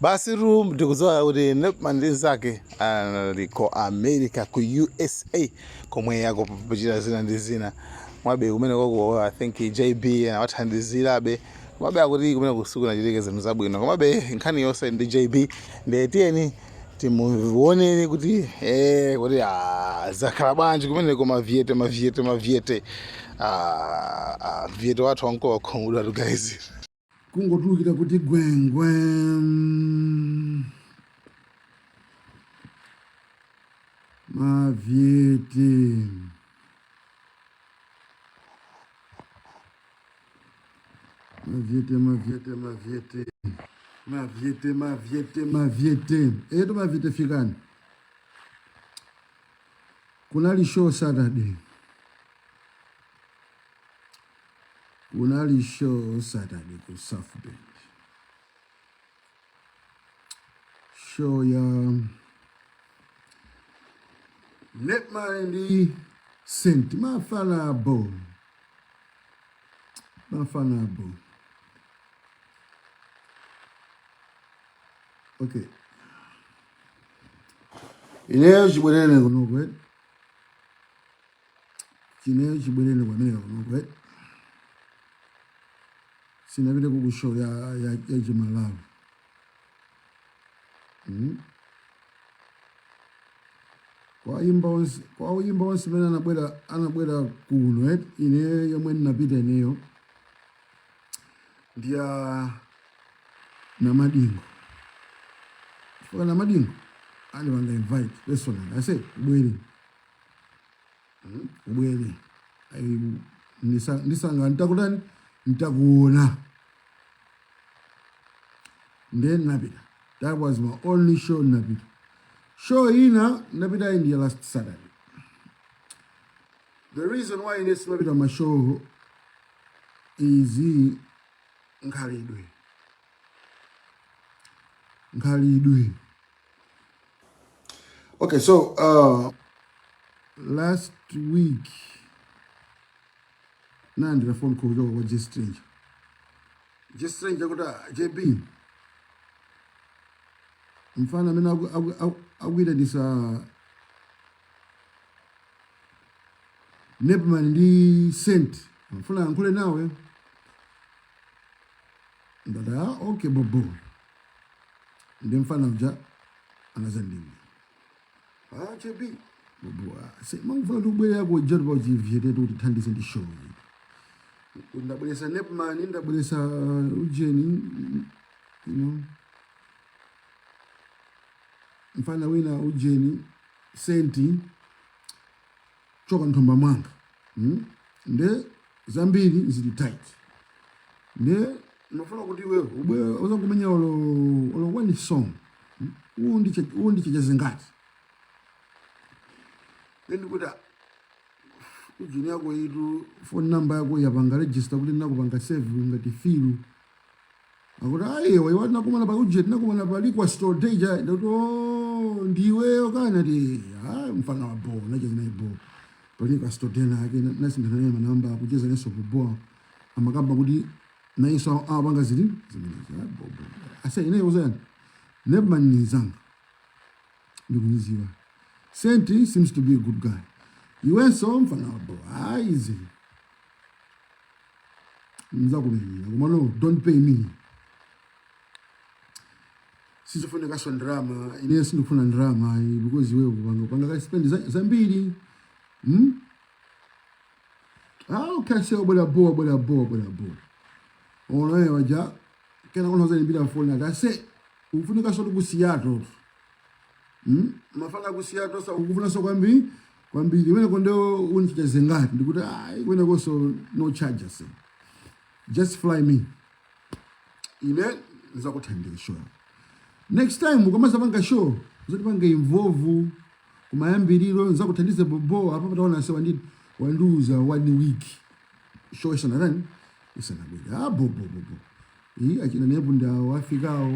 Basi room ndikuzoa kuti nepmandi zake liko America ku USA komwe yako kuchita zina ndi zina mwabe kumene kwako I think JB awathandizirabe mwabe akuti kumene kusuku nachitika zinthu zabwino komabe nkhani yonse ndi JB ndetiyeni timuoneni kuti kuti zakhala bwanji kumene koma viete viete wathu wankowakhomudwa tu guys kungotulukira kuti gwengwe maviete eto maviete fikani kunali show Saturday ku South Bend. Show ya Nepman ndi Saint mafana bo. Okay. Ineyo chibwerere kuno kwet. Sinabide kukushow ya Jimalawi. Kwa imba onse mena anabwera kuno ine yomwe napita neyo ndiya Namadingo. Kwa Namadingo ali wanga invite personally. I say ubwele. Nisanga nitakutani nitakuona. Then napita. That was my only show napita. Show napita India last Saturday. The reason why this napita my show is Nkhalidwe. Okay, so last week nandira phone call wa Just Strange kuta JB mfana mina agwida disa Nepman ndi Saint mfuna nkule nawe ndada okay bobo ndi mfana mja anazandini JB bobo say mangufuna kubwera ko jodbo jiviete kuti thandise ndi show ndabulesa Nepman ndabulesa ujeni mfana wina ujeni Senti choka nthomba mwanga nde zambiri zili tight nde nofuna kuti wewe uzangumenya olo one song undi chejezengati ndikuta ujini yako yitu phone number yako yapanga register kuti nakupanga save ngati filu akuti ayewa iwati nakumana pa ujeti nakumana pa liquor store deja ndiweyo kana ti mfana wa bo nacheza naye bo pa liquor store tena ake nasindana naye manamba akucheza neso kuboa amakamba kuti naiso apanga zili zimenezi bo asa ineyo uzani Nepman nizanga ndikuniziwa Senti seems to be a good guy. Iwenso mfana wa bo easy nzakumenya kumano don't pay me sizofuna kaswa drama ine sindifuna drama because wewe kupanga ka spend zambiri okay sio bola bo ona waja kena kuna zani bila phone na se ufunika so kusiyato mafana kusiyato sa ukufuna so kwambiri wena kondo unicheze ngati ndikuti wena koso no charges just fly me ine nzakuthandira show next time ukomaza panga show uzoti panga involve kumayambiriro nzakuthandiza bobo apa pataona se wanduza 1 week show isana nani isana bwera bobo akina nepo ndawafikao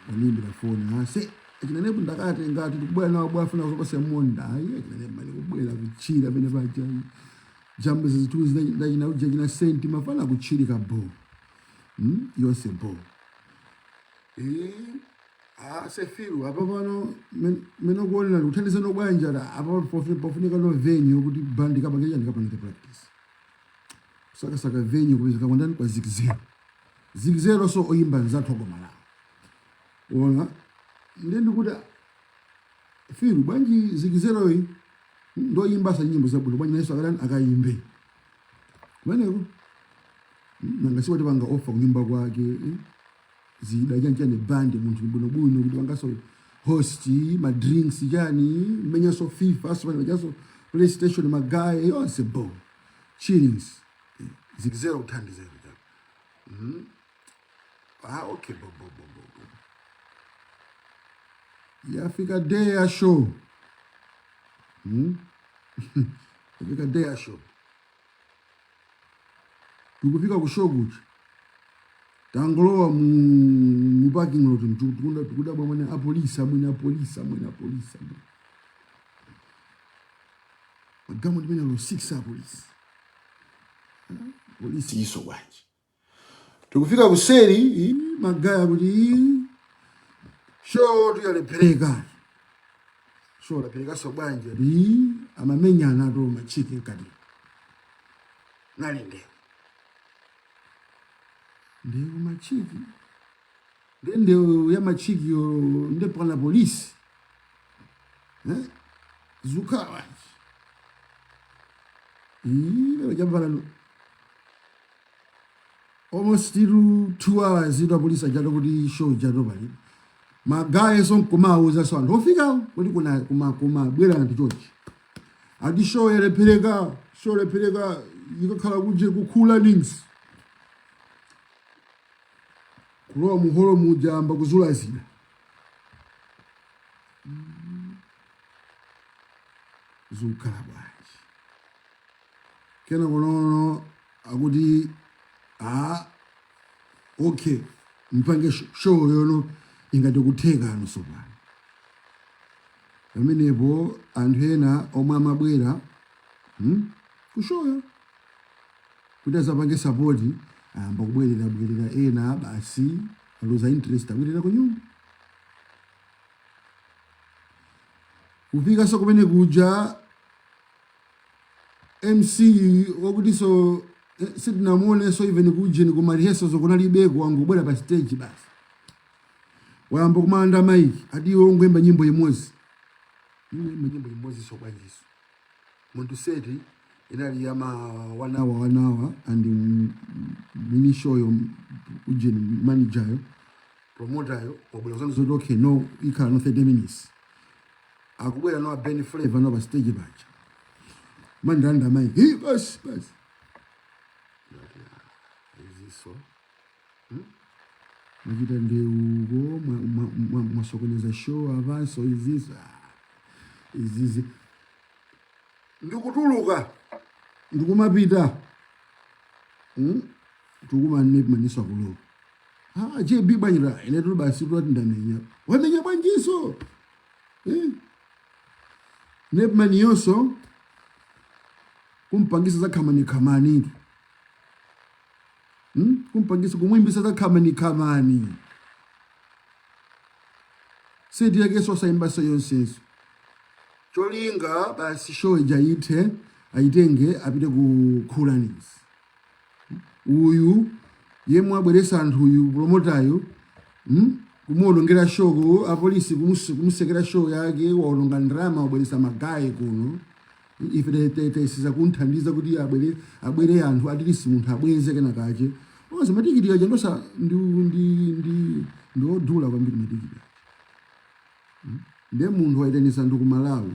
wanimbira phone se akina nepo ndakati ngati kubwera nawo bwafuna kuzopasa monda akina nepo mali kubwera kuchira bene baja jambo zituzi ndajina ujina Senti mafana kuchirika bo yose bo sefiru apa pano meno kuonera kuthandiza nobwanja apa pofunika no venue kuti band kapangira ndikapangira practice saka venue kupezeka kwandani kwa zigzero so oyimba nzathu koma lawo ona ndikuti firu bwanji zigzero yi ndo yimba sa nyimbo zabwino bwanji naso akayimbe kumeneko nanga siwati panga offer kunyumba kwake zida chanchane band munthu bwino kuti vangaso host ma drinks chani menya so FIFA so vangaso PlayStation magaye yonse bo chillings zigzero uthandizero okay bo yafika day ya show yafika day ya show tukufika ku show kuti tangolowa mu parking lot tukuda bwana apolisi magamo ndimene lo 6 apolisi polisi iso bwanji tukufika kuseri magaya kuti show tuyalepereka show lapereka so bwanji amamenyana to machiki nkati nalinde ndio machiki ndio ya machiki yo ndio pour la police zukawa ile jambala no almost 2 hours ito police ajalo kuti show jalo bali magaye son kumauza so ndofika kuti kuna bwera na tichochi adi show yerepereka ikakhala kuje kukhula nings kulowa muholo mujamba kuzula zina zukala bwanji kena konono akuti okay mpange show yono ingati kutheka ano sopano pamenepo anthu ena omwe amabwera kushoyo kuti azapange sapoti amba kubwerera ena basi aloza interest abwerera ku nyumba kufika so kumene kuja MC wakuti so sitinamone so even kujeni kumariheso so kunalibeko wangu bwera pa stage basi wayamba kumanda maiki adiwo ngwemba nyimbo imodzi so bwanjiso muntu seti inali yama wanawa and mini show yo ujeni manager yo promoter yo obula zonzo okay no ikhala no 30 minutes akubwera no Ben Flavor no ba stage bacha mandanda maiki bas iziso majita ndeugo mwasokoneza show avanso izizi ndikutuluka ndikumapita tukumane manisa kulo je bibanyira ine tuli basi tuli ndamenya wamenya bwanjiso nepmani yonso kumpangisa za kamani kumpangisa kumwimbisa za kamani sedi yake so saimba so yonsenso cholinga basi show ijayite aitenge apite ku Khulanis uyu yemwe abweresa anthu uyu promoter kumolongera show apolisi kumusekera show yake waolonga ndrama wabweresa magaye kuno ife tesiza kunthandiza kuti abwere anthu atilisi munthu abweze kana kache oza matikiti yaje ndosa ndi odula kwambiri matikiti nde munthu waitenisa ndi ku Malawi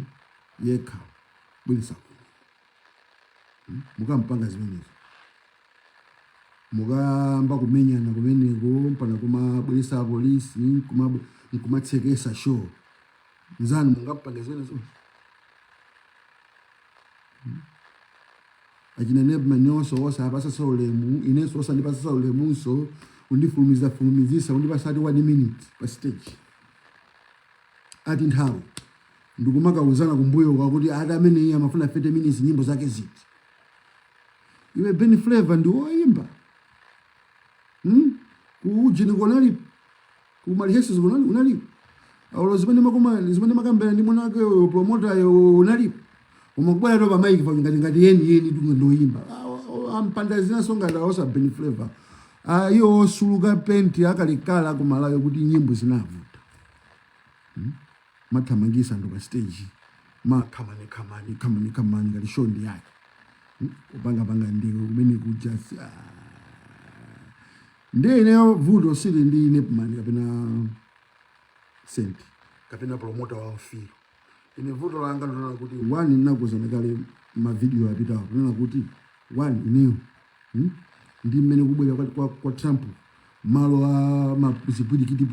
yekha bwelesa mukampanga zimenezo mukamba kumenyana kumeneko mpana kumabwelesa apolisi kumatsekesa show nzanu mungampanga zimenezo ajina nebma nyonso wosa apasa solemu ineso wosa ndipasa solemu so undifulumizisa undipasati 1 minute pa stage ati nthawi ndikumaka uzana kumbuyo kwakuti ati amene iye amafuna 30 minutes nyimbo zake ziti iwe Ben Flavor ndi woyimba kujini konali umalihesi unalipo aulo zimene makambera ndi mwanake promoter yo unalipo umakubwera topa maiki pa ngati yeni ndoyimba ampanda zina songa ndaosa Ben Flavor iyo osuluka penti akalikala kumalayo kuti nyimbo zinavuta mathamangisa ndo pa stage kamani ngati show ndi yake upanga ndiko kumene kuja ndine vudo sili ndi Nepman kapena senti kapena promoter wa ofiro ine vudo langa ndona kuti one nakuzana kale ma video apitawo ndona kuti one ineyo ndi mmene kubwera kwa Trump malo a mapuzipudikiti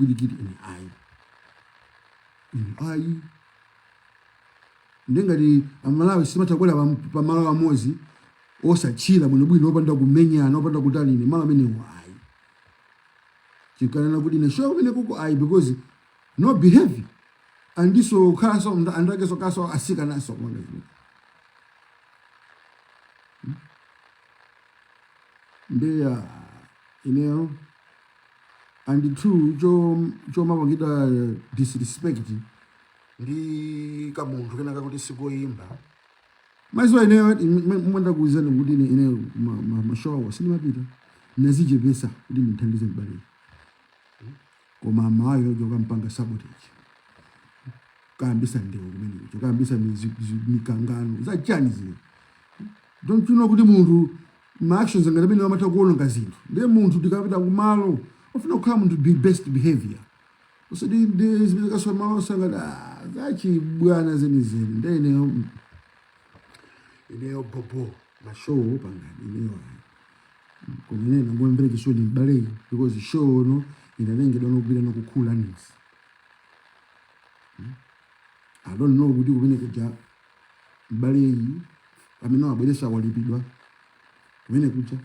ayi ndengati amalawi simatakwera pa malo amozi osachira bwino opanda kumenyana opanda kutalini malo amenewo ayi chikanena kuti ine show kumene kuko ayi because no behave andiso khaso andake so kaso asika naso kwanga ndeya ineyo and two jo mapangida disrespect ndi kamuntu kenaka kuti sikoyimba maizwa ineyo mwenda kuuzana kuti ineyo mashowa sinimapita nazijepesa kuti ndithandize mbali koma mayo joka mpanga sabotage kaambisa ndewo kumene kucho kaambisa mikangano za chani zile don't you know kuti muntu ma actions ngati amata kuononga zinthu ndiye munthu tikapita kumalo ofuna kukhala munthu be best behavior usidi ndizibika so malo sanga zachi bwana zenizeni ndene ineyo bobo mashow pangani ineyo kumene ngomvera chisoni mbale because show no inalengedwa nokubira nokukhula nisi I don't know kuti kumene kuja mbale iyi amene wabweresa walipidwa kumene kuja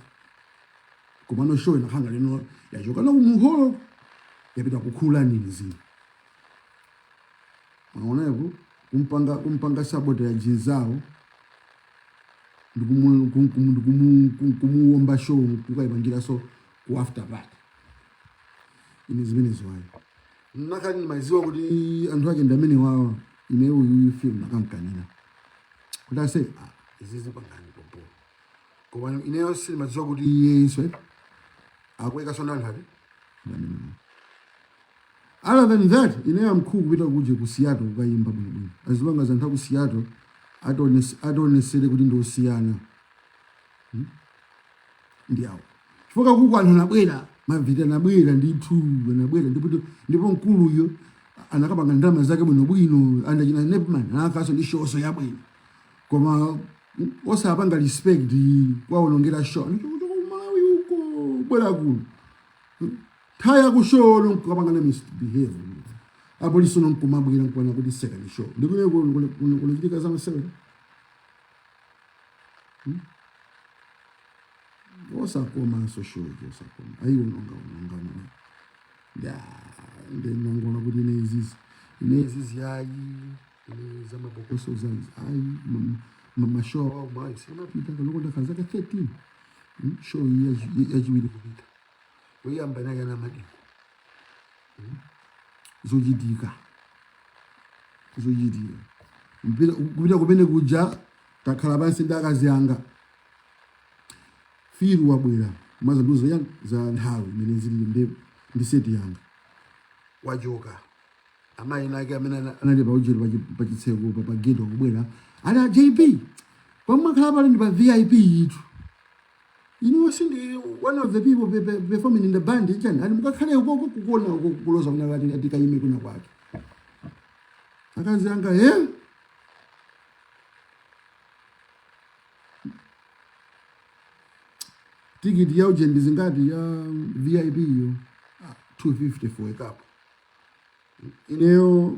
kumano show inahanga lino yachoka na kumuholo yapita kukhula nisi maonepo kumpanga sabote ya jinzao ndikumuomba show kukaipangira so ku after party inizimene zwayo nakani maziwa kuti anthu ake ndamene wawa ineyo uyu film nakamkanira kuti ase izizi pangani popo koma ineyo sili maziwa kuti yeso akweka sona anthu other than that ineyo mkuu kupita kuje ku Seattle kukayimba bwino as long as anthu ku Seattle atonesere kuti ndosiyana ndiawo chifukwa kuku anthu nabwera mavita nabwera ndithu nabwera ndipo mkulu uyo anakapanga ndama zake bwino andachina Nepman akaso ndi show so yabwino koma osapanga respect kwa onongera show Malawi uko bwera kuno thaya ku show nkapanga na misbehave apolisi nomkumabwira nkwana kuti second show ndikune kulichitika za masewe osakoma so show osakoma ayi unonga ya ndinongona kuti inezizi ayi za mabokoso zanzi ayi mama show au mai sema pita kalokonda kazaka 13 show yajiwili kupita uyamba naye na madiko zojidika mpira kupita kumene kuja takhala pansi ndakazianga firu wabwera maza nduzo za nthawi imene zili ndi seti yanga wajoka amayi nake amene anali pa ujiro pa chitseko pa gate kubwera ana JP pomwe khala pali ndi pa VIP yitu wasindi one of the people performing in the band ichani ali mukakhale uko kukuona uko kuloza kuna ati atikayime kuna kwake akazi anga tikiti ya ujendi zingati ya VIP yo 250 for a cup ineyo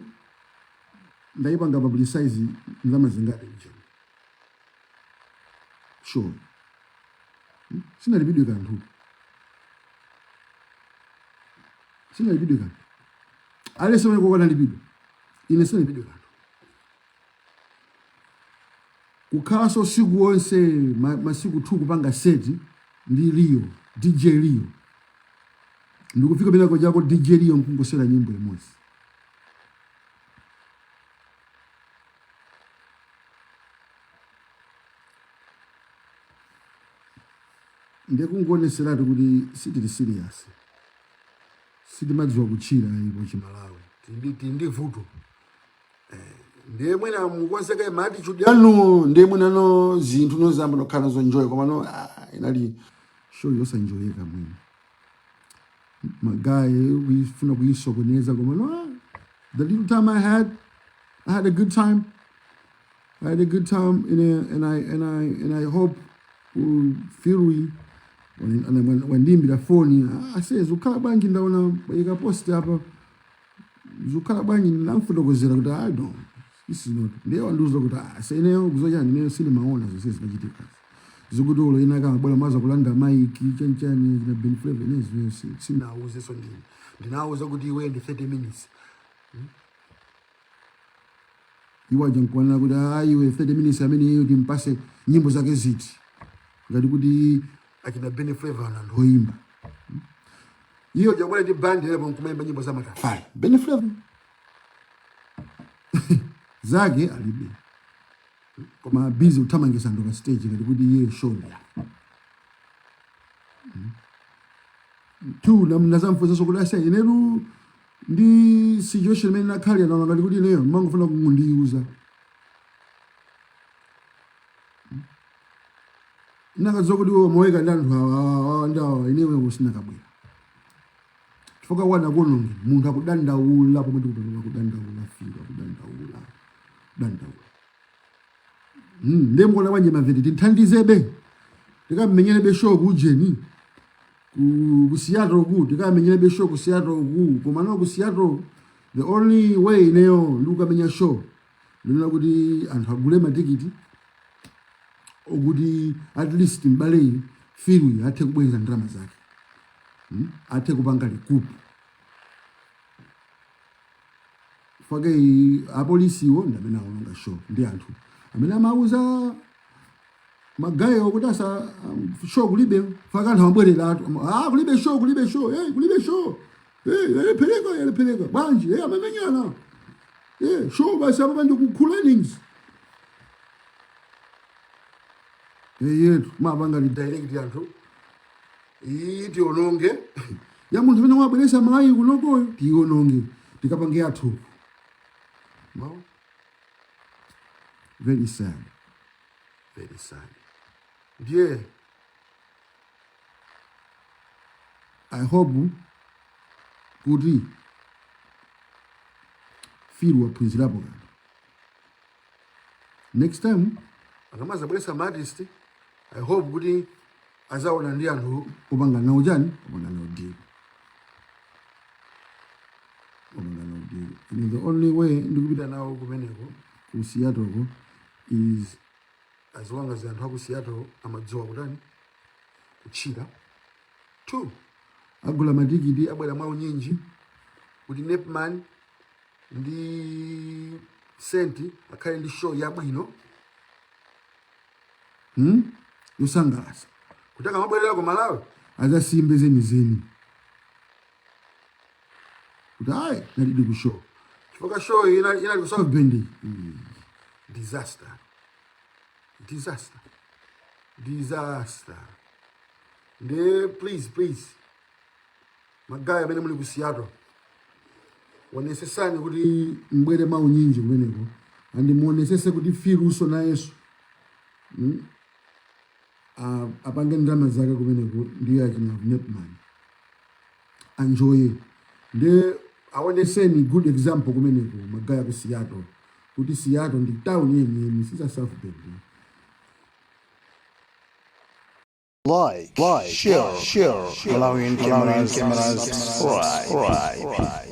ndaipanga publicize ndama zingati ichani sure sina video kantu ale sema kwa kana video ine sina video kantu kukaso siku wonse masiku 2 kupanga seti ndi Rio DJ Rio ndikufika pena jako DJ Leo nkungosera nyimbo imodzi. Ndikungoneseratu kuti sitili serious, sitimadziwa kuchira ipo chimalawi, tindi vuto. Ndiye mwina mukonzeka ma attitude yanu, ndiye mwina no zinthu nozamba nokhala zonjoy koma no inali show yosanjoyeka mwina. Magayi wifuna kuyisokoneza koma no, the little time I had a good time. I had a good time and I hope Fury when ndimbira phone ase zukhala bangi ndaona bayika post hapa zukhala bangi namfotokozera kuti I don't, this is not ndiye wanduza kuti aseneyo kuzochani neyo sili maona zose zinachitika zikutulo ina kama bwana maza kulanda mic chanchani na Ben Flavor nezo sinauze so ndinauza kuti iwe ndi 30 minutes iwaje nkwana kuti iwe 30 minutes amene hiyo ndimpase nyimbo zake ziti ngati kuti akina Ben Flavor na ndoimba hiyo jangwala ndi band ile kumemba nyimbo za matafari Ben Flavor zake alibe koma busy utamangisa ndo ka stage ngati kuti iye show ya tu namnazamfuza sokuda sasa ineru ndi situation mena nakali anaona ngati kuti ineyo mangofuna kundiuza nakazokudi moyeka ndanthu awa ndawo inewe kusina kabwera chifukwa wana kononge munthu akudandaula pomwe ndikutoka kudandaula fika kudandaula dandaula ndemkona wanje maveti tithandizebe tikamenyelebe show kujeni ku Seattle ku tikamenyelebe show ku Seattle ku koma no ku Seattle the only way ineyo ndikamenya show ndina kuti anthu agule matikiti okuti at least mbale Fury athe kubweza ndalama zake athe kupanga likupu fake apolisi wo ndamene aononga show ndi anthu amene amauza magayi okuti asa show kulibe faka anthu ambwerera atu kulibe show kulibe show peleka banji amamenyana show basi apa ndi kukhulennings yetu mabanga ni direct anthu iti ononge ya munthu amene wabweresa malayi kunokoyo tiononge tikapange athu. No? Very sad. Very sad. Yeah. I hope kuti Fury waphunzirapo kanthu. Next time akamaza bweresa artist, I hope kuti azaona ndi anthu kupanga nawo chani kupanga nawo deal. And the only way ndikupita nawo kumeneko ku Seattle ko is as long as anthu aku Seattle amadziwa kutani kuchira. 2 agula matikiti abwera mwawo nyinji kuti Nepman ndi Senti akhale ndi show yabwino yosangalatsa kutaka mabwerera ku Malawi azasimbe zeni kuti ayi nalidi ku show chifukwa show ina ku South Bend disaster nde please magayi amene muli ku Seattle wanesesani kuti mbwere mawu nyinji kumeneko andi muonesese kuti Fury uso na Yesu apange ndalama zake kumeneko ndiye achina Nepman enjoy nde aoneseni good example kumeneko magayi ku Seattle kuti Seattle ndi town yenyewe sisa South Bend. Like, share, Malawian cameras, right.